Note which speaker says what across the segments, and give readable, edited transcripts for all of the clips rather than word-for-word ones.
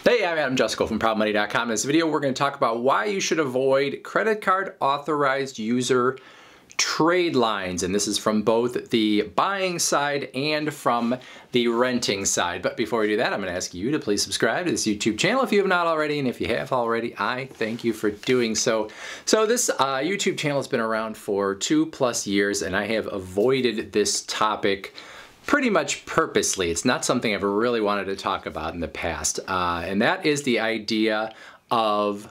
Speaker 1: Hey, I'm Adam Jusko from ProudMoney.com. In this video, we're going to talk about why you should avoid credit card authorized user trade lines. And this is from both the buying side and from the renting side. But before we do that, I'm going to ask you to please subscribe to this YouTube channel if you have not already. And if you have already, I thank you for doing so. So this YouTube channel has been around for 2+ years, and I have avoided this topic pretty much purposely. It's not something I've really wanted to talk about in the past. And that is the idea of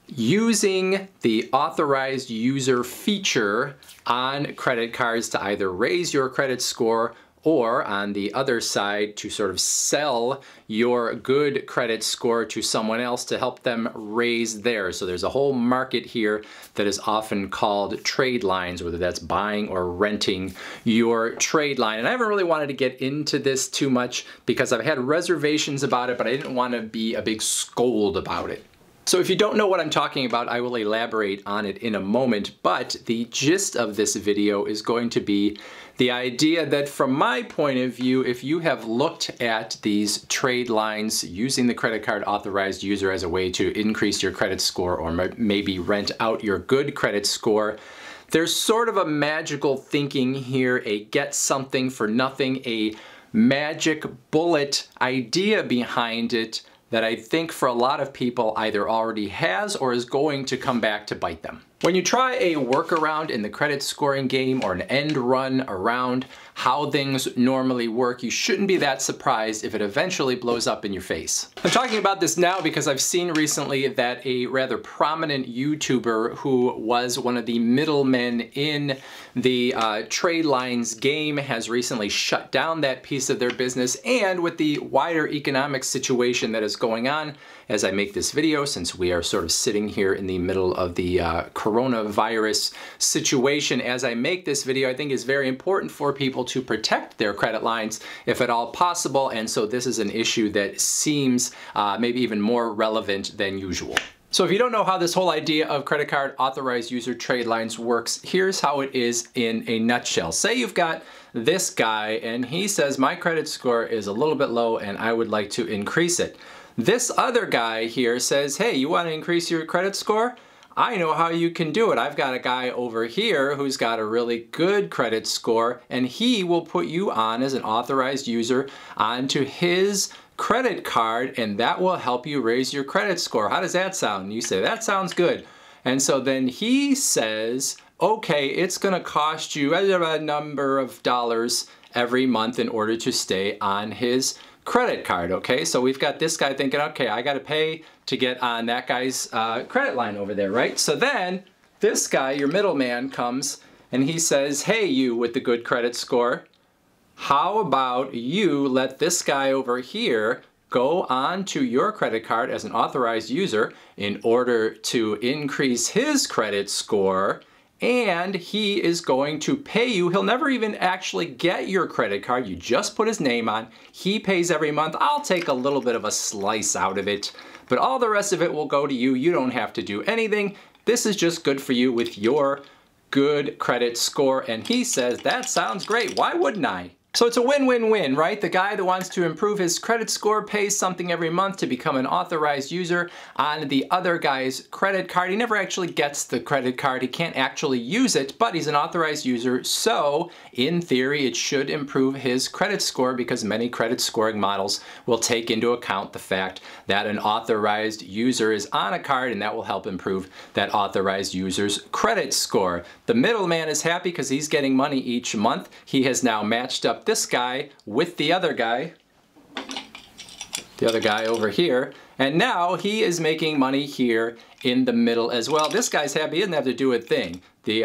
Speaker 1: using the authorized user feature on credit cards to either raise your credit score or on the other side to sort of sell your good credit score to someone else to help them raise theirs. So there's a whole market here that is often called trade lines, whether that's buying or renting your trade line. And I haven't really wanted to get into this too much because I've had reservations about it, but I didn't want to be a big scold about it. So if you don't know what I'm talking about, I will elaborate on it in a moment, but the gist of this video is going to be the idea that from my point of view, if you have looked at these trade lines using the credit card authorized user as a way to increase your credit score or maybe rent out your good credit score, there's sort of a magical thinking here, a get something for nothing, a magic bullet idea behind it that I think for a lot of people either already has or is going to come back to bite them. When you try a workaround in the credit scoring game or an end run around how things normally work, you shouldn't be that surprised if it eventually blows up in your face. I'm talking about this now because I've seen recently that a rather prominent YouTuber who was one of the middlemen in the trade lines game has recently shut down that piece of their business, and with the wider economic situation that is going on as I make this video, since we are sort of sitting here in the middle of the coronavirus situation as I make this video, I think is very important for people to protect their credit lines if at all possible, and so this is an issue that seems maybe even more relevant than usual. So if you don't know how this whole idea of credit card authorized user trade lines works, here's how it is in a nutshell. Say you've got this guy and he says, my credit score is a little bit low and I would like to increase it. This other guy here says, hey, you want to increase your credit score? I know how you can do it. I've got a guy over here who's got a really good credit score, and he will put you on as an authorized user onto his credit card, and that will help you raise your credit score. How does that sound? And you say, that sounds good. And so then he says, okay, it's going to cost you a number of dollars every month in order to stay on his credit card. Okay, so we've got this guy thinking, okay, I got to pay to get on that guy's credit line over there, right? So then this guy, your middleman, comes and he says, hey, you with the good credit score, how about you let this guy over here go on to your credit card as an authorized user in order to increase his credit score, and he is going to pay you. He'll never even actually get your credit card. You just put his name on. He pays every month. I'll take a little bit of a slice out of it, but all the rest of it will go to you. You don't have to do anything. This is just good for you with your good credit score. And he says, that sounds great. Why wouldn't I? So it's a win-win-win, right? The guy that wants to improve his credit score pays something every month to become an authorized user on the other guy's credit card. He never actually gets the credit card. He can't actually use it, but he's an authorized user. So in theory, it should improve his credit score because many credit scoring models will take into account the fact that an authorized user is on a card, and that will help improve that authorized user's credit score. The middleman is happy because he's getting money each month. He has now matched up this guy with the other guy over here, and now he is making money here in the middle as well. This guy's happy. He doesn't have to do a thing. The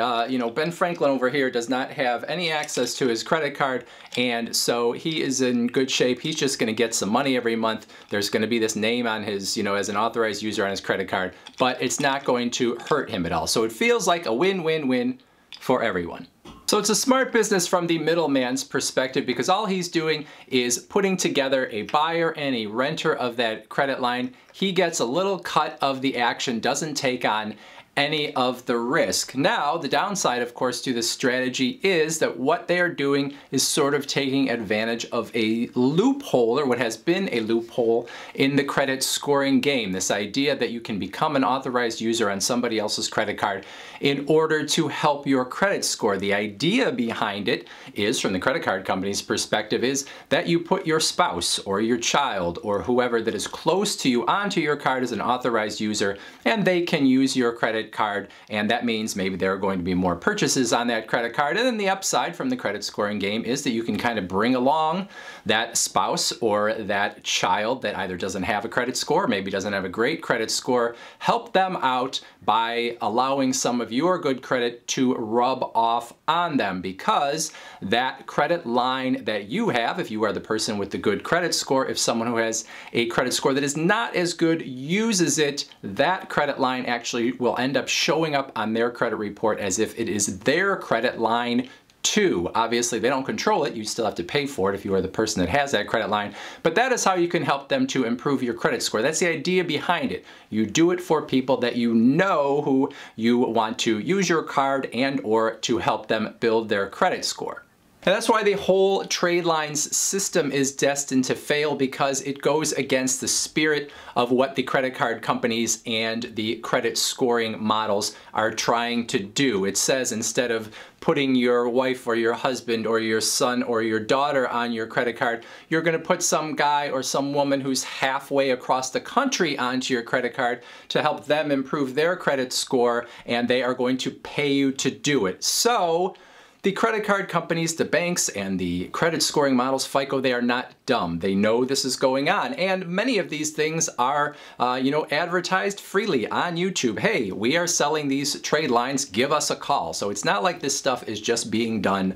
Speaker 1: Ben Franklin over here does not have any access to his credit card, and so he is in good shape. He's just going to get some money every month. There's going to be this name on his, as an authorized user on his credit card, but it's not going to hurt him at all. So it feels like a win-win-win for everyone. So it's a smart business from the middleman's perspective because all he's doing is putting together a buyer and a renter of that credit line. He gets a little cut of the action, doesn't take on any of the risk. Now, the downside, of course, to this strategy is that what they are doing is sort of taking advantage of a loophole, or what has been a loophole in the credit scoring game. This idea that you can become an authorized user on somebody else's credit card in order to help your credit score. The idea behind it is, from the credit card company's perspective, is that you put your spouse or your child or whoever that is close to you onto your card as an authorized user, and they can use your credit card, and that means maybe there are going to be more purchases on that credit card. And then the upside from the credit scoring game is that you can kind of bring along that spouse or that child that either doesn't have a credit score, maybe doesn't have a great credit score, help them out by allowing some of your good credit to rub off on them, because that credit line that you have, if you are the person with the good credit score, if someone who has a credit score that is not as good uses it, that credit line actually will end up showing up on their credit report as if it is their credit line too. Obviously, they don't control it. You still have to pay for it if you are the person that has that credit line. But that is how you can help them to improve your credit score. That's the idea behind it. You do it for people that you know who you want to use your card and or to help them build their credit score. And that's why the whole Tradelines system is destined to fail, because it goes against the spirit of what the credit card companies and the credit scoring models are trying to do. It says, instead of putting your wife or your husband or your son or your daughter on your credit card, you're going to put some guy or some woman who's halfway across the country onto your credit card to help them improve their credit score, and they are going to pay you to do it. So the credit card companies, the banks, and the credit scoring models, FICO, they are not dumb. They know this is going on. And many of these things are, advertised freely on YouTube. Hey, we are selling these trade lines, give us a call. So it's not like this stuff is just being done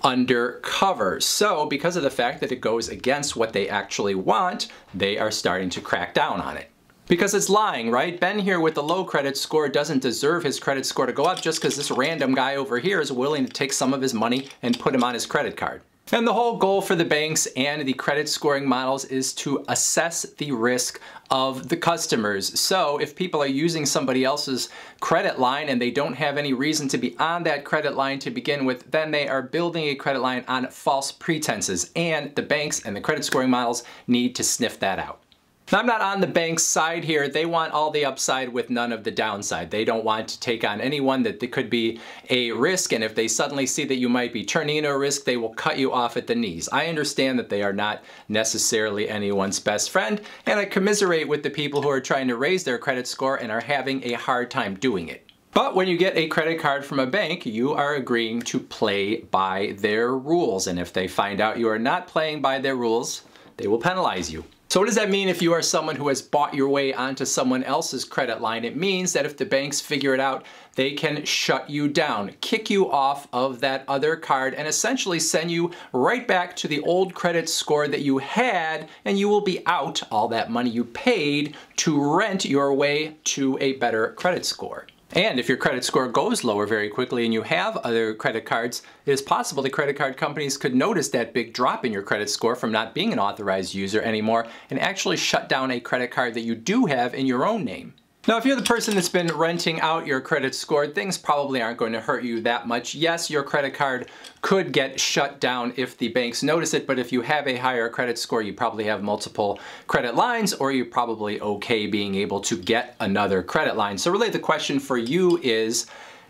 Speaker 1: undercover. So because of the fact that it goes against what they actually want, they are starting to crack down on it. Because it's lying, right? Ben here with the low credit score doesn't deserve his credit score to go up just because this random guy over here is willing to take some of his money and put him on his credit card. And the whole goal for the banks and the credit scoring models is to assess the risk of the customers. So if people are using somebody else's credit line and they don't have any reason to be on that credit line to begin with, then they are building a credit line on false pretenses. And the banks and the credit scoring models need to sniff that out. Now, I'm not on the bank's side here. They want all the upside with none of the downside. They don't want to take on anyone that could be a risk, and if they suddenly see that you might be turning into a risk, they will cut you off at the knees. I understand that they are not necessarily anyone's best friend, and I commiserate with the people who are trying to raise their credit score and are having a hard time doing it. But when you get a credit card from a bank, you are agreeing to play by their rules, and if they find out you are not playing by their rules, they will penalize you. So what does that mean if you are someone who has bought your way onto someone else's credit line? It means that if the banks figure it out, they can shut you down, kick you off of that other card, and essentially send you right back to the old credit score that you had, and you will be out all that money you paid to rent your way to a better credit score. And if your credit score goes lower very quickly and you have other credit cards, it is possible the credit card companies could notice that big drop in your credit score from not being an authorized user anymore and actually shut down a credit card that you do have in your own name. Now, if you're the person that's been renting out your credit score, things probably aren't going to hurt you that much. Yes, your credit card could get shut down if the banks notice it, but if you have a higher credit score, you probably have multiple credit lines, or you're probably okay being able to get another credit line. So really the question for you is,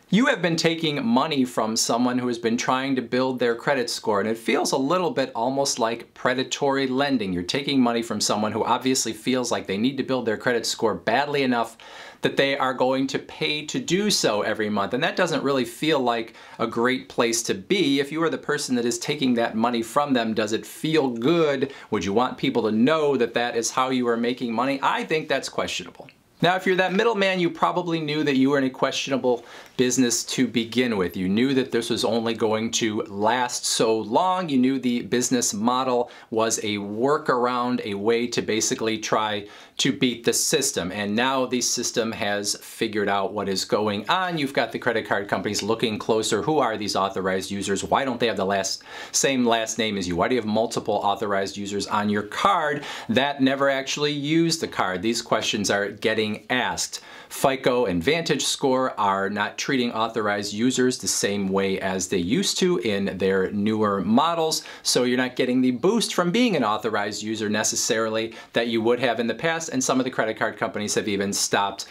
Speaker 1: you have been taking money from someone who has been trying to build their credit score, and it feels a little bit almost like predatory lending. You're taking money from someone who obviously feels like they need to build their credit score badly enough that they are going to pay to do so every month. And that doesn't really feel like a great place to be. If you are the person that is taking that money from them, does it feel good? Would you want people to know that that is how you are making money? I think that's questionable. Now, if you're that middleman, you probably knew that you were in a questionable business to begin with. You knew that this was only going to last so long. You knew the business model was a workaround, a way to basically try to beat the system. And now the system has figured out what is going on. You've got the credit card companies looking closer. Who are these authorized users? Why don't they have the same last name as you? Why do you have multiple authorized users on your card that never actually use the card? These questions are getting asked. FICO and Vantage Score are not treating authorized users the same way as they used to in their newer models, so you're not getting the boost from being an authorized user necessarily that you would have in the past, and some of the credit card companies have even stopped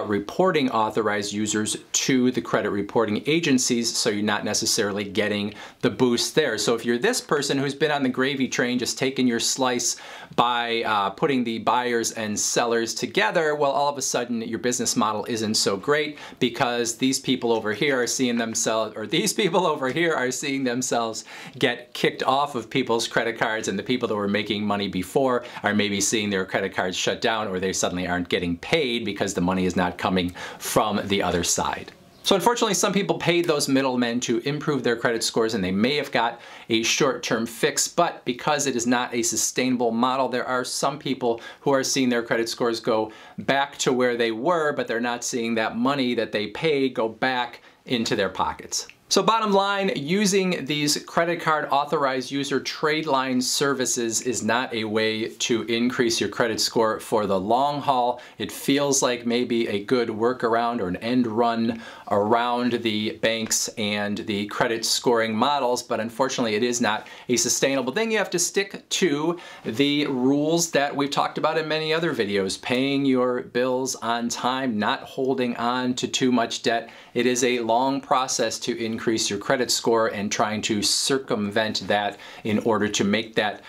Speaker 1: reporting authorized users to the credit reporting agencies, so you're not necessarily getting the boost there. So if you're this person who's been on the gravy train, just taking your slice by putting the buyers and sellers together, well, all of a sudden your business model isn't so great because these people over here are seeing themselves, or these people over here are seeing themselves get kicked off of people's credit cards, and the people that were making money before are maybe seeing their credit cards shut down, or they suddenly aren't getting paid because the money is not coming from the other side. So unfortunately, some people paid those middlemen to improve their credit scores, and they may have got a short-term fix, but because it is not a sustainable model, there are some people who are seeing their credit scores go back to where they were, but they're not seeing that money that they paid go back into their pockets. So bottom line, using these credit card authorized user Tradelines services is not a way to increase your credit score for the long haul. It feels like maybe a good workaround or an end run around the banks and the credit scoring models, but unfortunately it is not a sustainable thing. You have to stick to the rules that we've talked about in many other videos, paying your bills on time, not holding on to too much debt. It is a long process to increase your credit score, and trying to circumvent that in order to make that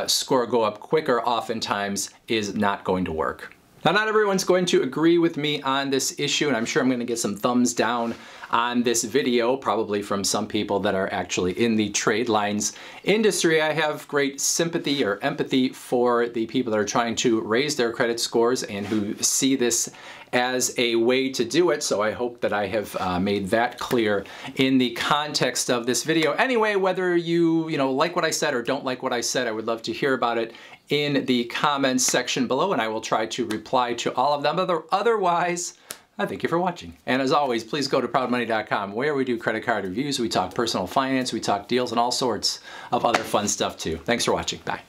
Speaker 1: score go up quicker oftentimes is not going to work. Now, not everyone's going to agree with me on this issue, and I'm sure I'm going to get some thumbs down on this video, probably from some people that are actually in the Tradelines industry. I have great sympathy or empathy for the people that are trying to raise their credit scores and who see this as a way to do it, so I hope that I have made that clear in the context of this video. Anyway, whether you like what I said or don't like what I said, I would love to hear about it in the comments section below, and I will try to reply to all of them. Otherwise, I thank you for watching. And as always, please go to proudmoney.com, where we do credit card reviews, we talk personal finance, we talk deals, and all sorts of other fun stuff too. Thanks for watching. Bye.